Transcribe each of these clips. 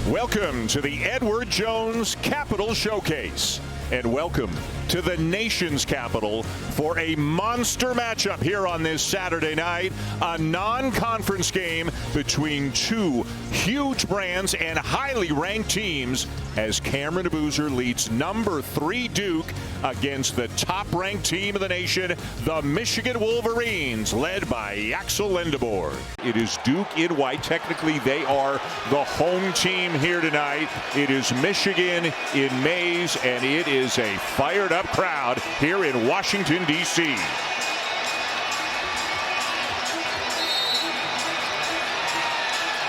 Welcome to the Edward Jones Capital Showcase, and welcome to the nation's capital for a monster matchup here on this Saturday night, a non-conference game between two huge brands and highly ranked teams as Cameron Boozer leads number 3 Duke against the top-ranked team of the nation, the Michigan Wolverines, led by Yaxel Lendeborg. It is Duke in white. Technically, they are the home team here tonight. It is Michigan in maize, and it is a fired-up crowd here in Washington, D.C.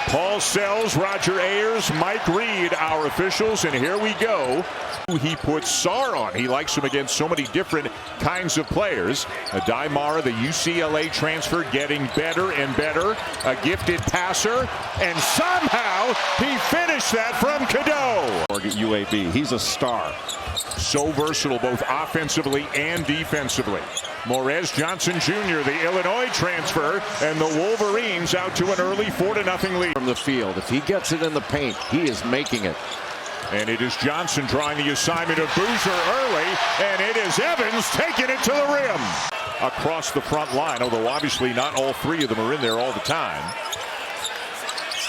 Paul Sells, Roger Ayers, Mike Reed, our officials, and here we go. He puts Sarr on. He likes him against so many different kinds of players. Adai Mara, the UCLA transfer, getting better and better. A gifted passer, and somehow he finished that from Cadeau. At UAB, he's a star. So versatile both offensively and defensively. Morez Johnson Jr., the Illinois transfer, and the Wolverines out to an early 4-0 lead. From the field, if he gets it in the paint, he is making it. And it is Johnson drawing the assignment of Boozer early, and it is Evans taking it to the rim. Across the front line, although obviously not all three of them are in there all the time.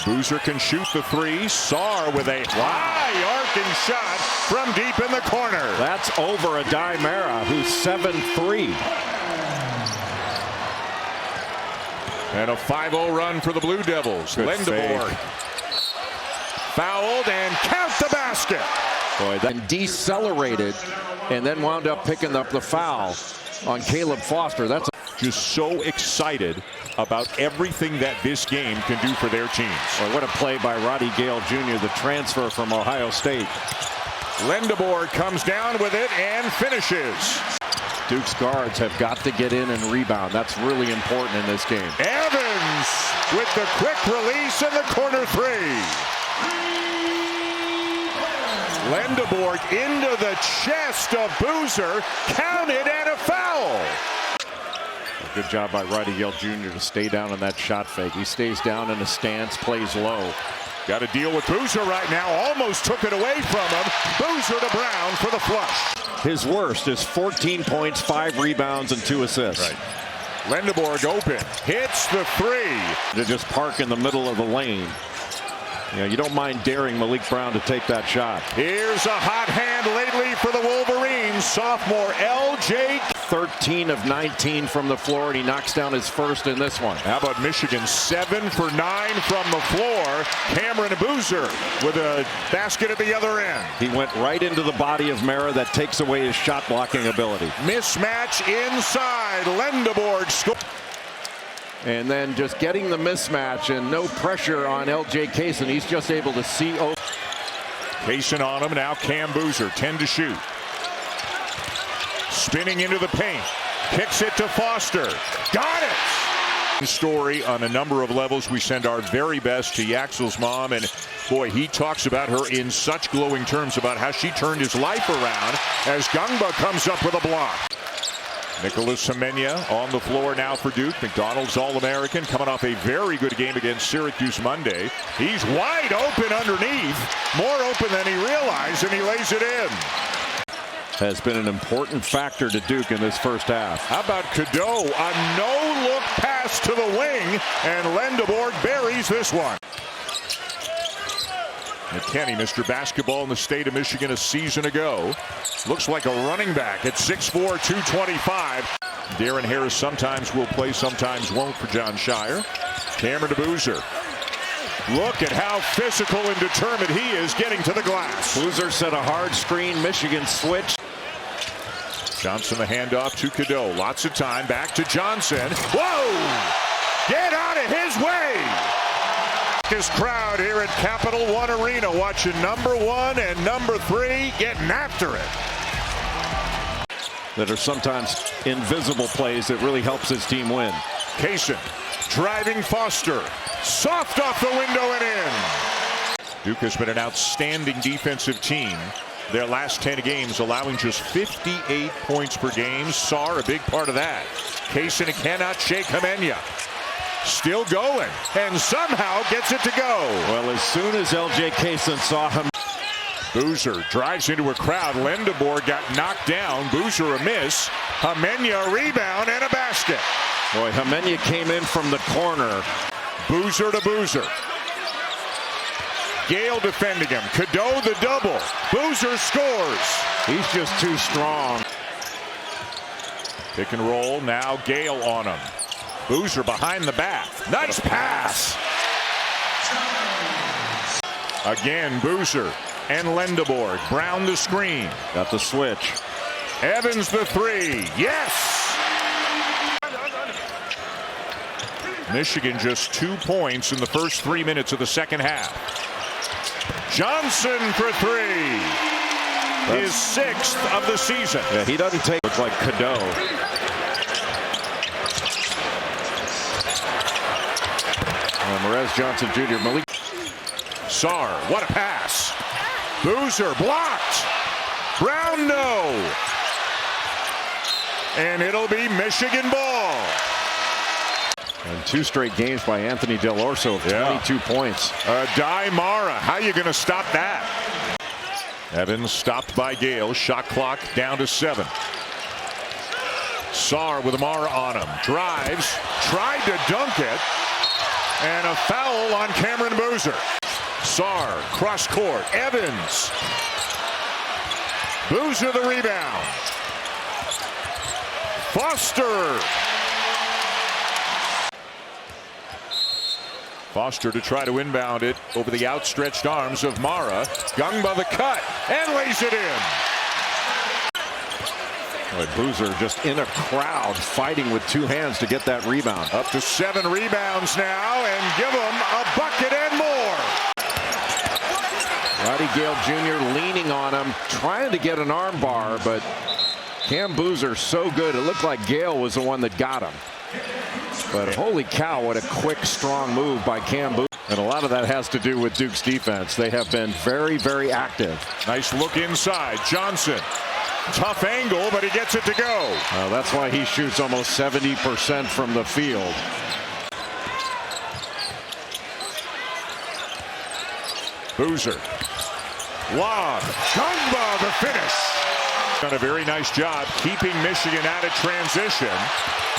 Boozer can shoot the three. Sarr with a high arcing shot from deep in the corner. That's over Adai Mara, who's 7'3". And a 5-0 run for the Blue Devils. Good Lendeborg fouled and count the basket. Boy, that decelerated and then wound up picking up the foul on Caleb Foster. That's just so excited about everything that this game can do for their teams. Boy, what a play by Roddy Gale Jr., the transfer from Ohio State. Lendeborg comes down with it and finishes. Duke's guards have got to get in and rebound. That's really important in this game. Evans with the quick release in the corner 3. Lendeborg into the chest of Boozer, counted, and a foul. Good job by Roddy Gale Jr. to stay down in that shot fake. He stays down in a stance, plays low. Got to deal with Boozer right now. Almost took it away from him. Boozer to Brown for the flush. His worst is 14 points, 5 rebounds, and 2 assists. Right. Lendeborg open, hits the 3. To just park in the middle of the lane. You know, you don't mind daring Malik Brown to take that shot. Here's a hot hand lately for the Wolverines. Sophomore L.J. 13 of 19 from the floor, and he knocks down his first in this one. How about Michigan? 7 for 9 from the floor. Cameron Boozer with a basket at the other end. He went right into the body of Mara. That takes away his shot blocking ability. Mismatch inside. Lendeborg scored. And then just getting the mismatch and no pressure on L.J. Kaysen. He's just able to see. Kaysen on him. Now Cam Boozer, 10 to shoot. Spinning into the paint. Kicks it to Foster. Got it! Story on a number of levels. We send our very best to Yaxel's mom. And boy, he talks about her in such glowing terms about how she turned his life around as Gungba comes up with a block. Nicholas Semenya on the floor now for Duke. McDonald's All-American coming off a very good game against Syracuse Monday. He's wide open underneath. More open than he realized, and he lays it in. Has been an important factor to Duke in this first half. How about Cadeau? A no-look pass to the wing, and Lendeborg buries this one. McKinney, Mr. Basketball in the state of Michigan a season ago. Looks like a running back at 6'4", 225. Darren Harris sometimes will play, sometimes won't for John Shire. Cameron Boozer. Look at how physical and determined he is getting to the glass. Boozer set a hard screen. Michigan switched. Johnson the handoff to Cadeau. Lots of time. Back to Johnson. Whoa! Get out of his way! This crowd here at Capital One Arena watching number 1 and number 3 getting after it. That are sometimes invisible plays that really helps his team win. Kaysen driving Foster. Soft off the window and in. Duke has been an outstanding defensive team. Their last 10 games allowing just 58 points per game. Sarr a big part of that. Kaysen cannot shake Semenya. Still going, and somehow gets it to go. Well, as soon as L.J. Kaysen saw him. Boozer drives into a crowd. Lendeborg got knocked down. Boozer a miss. Hamenya rebound and a basket. Boy, Hamenya came in from the corner. Boozer to Boozer. Gale defending him. Cadeau the double. Boozer scores. He's just too strong. Pick and roll. Now Gale on him. Boozer behind the back. Nice pass. Again, Boozer and Lendeborg. Brown the screen. Got the switch. Evans the three. Yes! Michigan just 2 points in the first 3 minutes of the second half. Johnson for three. His 6th of the season. Yeah, he doesn't take. Looks like Cadeau. Morez Johnson Jr. Malik. Sarr, what a pass. Boozer blocked. Brown no. And it'll be Michigan ball. And 2 straight games by Anthony Del Orso of 22 points. Mara, how you going to stop that? Evans stopped by Gale. Shot clock down to 7. Sarr with Amara on him. Drives. Tried to dunk it. And a foul on Cameron Boozer. Sarr, cross court. Evans. Boozer the rebound. Foster. Foster to try to inbound it over the outstretched arms of Mara. Gungba the cut and lays it in. Boy, Boozer just in a crowd fighting with 2 hands to get that rebound. Up to 7 rebounds now and give him a bucket and more. Roddy Gale Jr. leaning on him, trying to get an arm bar, but Cam Boozer so good. It looked like Gale was the one that got him. But holy cow, what a quick, strong move by Cam Boozer. And a lot of that has to do with Duke's defense. They have been very, very active. Nice look inside. Johnson. Tough angle, but he gets it to go. Well, that's why he shoots almost 70% from the field. Boozer. Lob. Gungba the finish. Done a very nice job keeping Michigan out of transition.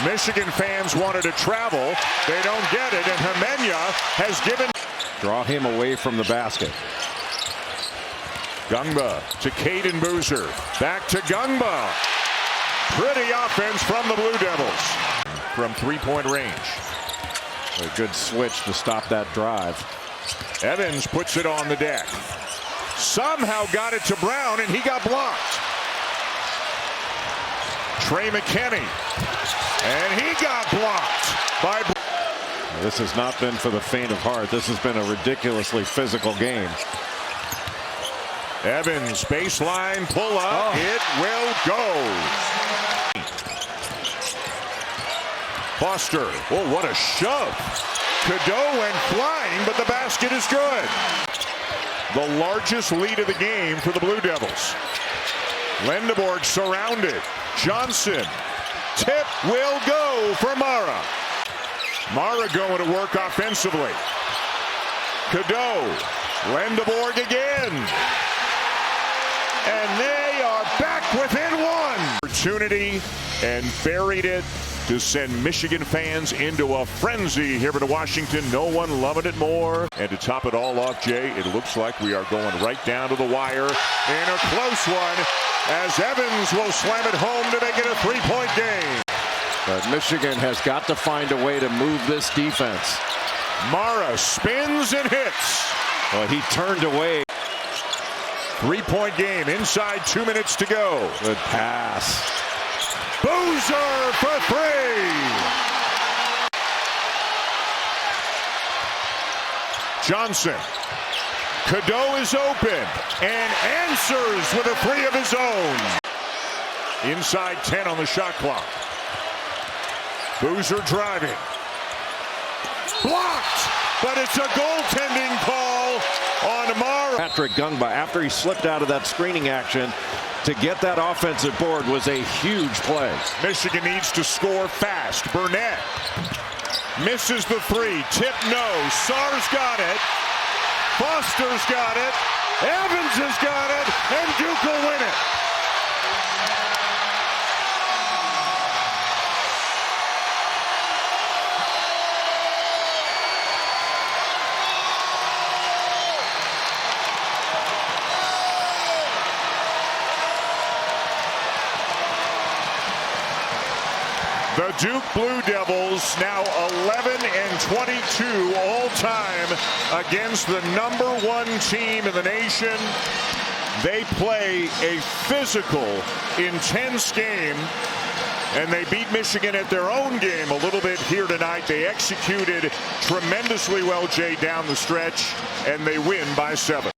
Michigan fans wanted to travel. They don't get it, and Hamenya has given. Draw him away from the basket. Gungba to Caden Boozer. Back to Gungba. Pretty offense from the Blue Devils. From 3-point range. A good switch to stop that drive. Evans puts it on the deck. Somehow got it to Brown, and he got blocked. Trey McKinney. And he got blocked by. This has not been for the faint of heart. This has been a ridiculously physical game. Evans, baseline pull up. It will go. Foster. Oh, what a shove. Cadeau went flying, but the basket is good. The largest lead of the game for the Blue Devils. Lendeborg surrounded. Johnson. Tip will go for Mara. Mara going to work offensively. Cadeau. Lendeborg again. And they are back within 1. Opportunity and buried it to send Michigan fans into a frenzy here in Washington. No one loving it more. And to top it all off, Jay, it looks like we are going right down to the wire in a close one as Evans will slam it home to make it a 3-point game. But Michigan has got to find a way to move this defense. Mara spins and hits. Well, he turned away. 3-point game inside 2 minutes to go. Good pass. Boozer for 3. Johnson. Cadeau is open and answers with a 3 of his own. Inside 10 on the shot clock. Boozer driving. Blocked, but it's a goaltending call on Mara. Patrick Gungba, after he slipped out of that screening action, to get that offensive board was a huge play. Michigan needs to score fast. Burnett. Misses the three. Tip no. Sarr's got it. Foster's got it. Evans has got it. And Duke will win it. The Duke Blue Devils now 11-22 all time against the #1 team in the nation. They play a physical, intense game, and they beat Michigan at their own game a little bit here tonight. They executed tremendously well, Jay, down the stretch, and they win by 7.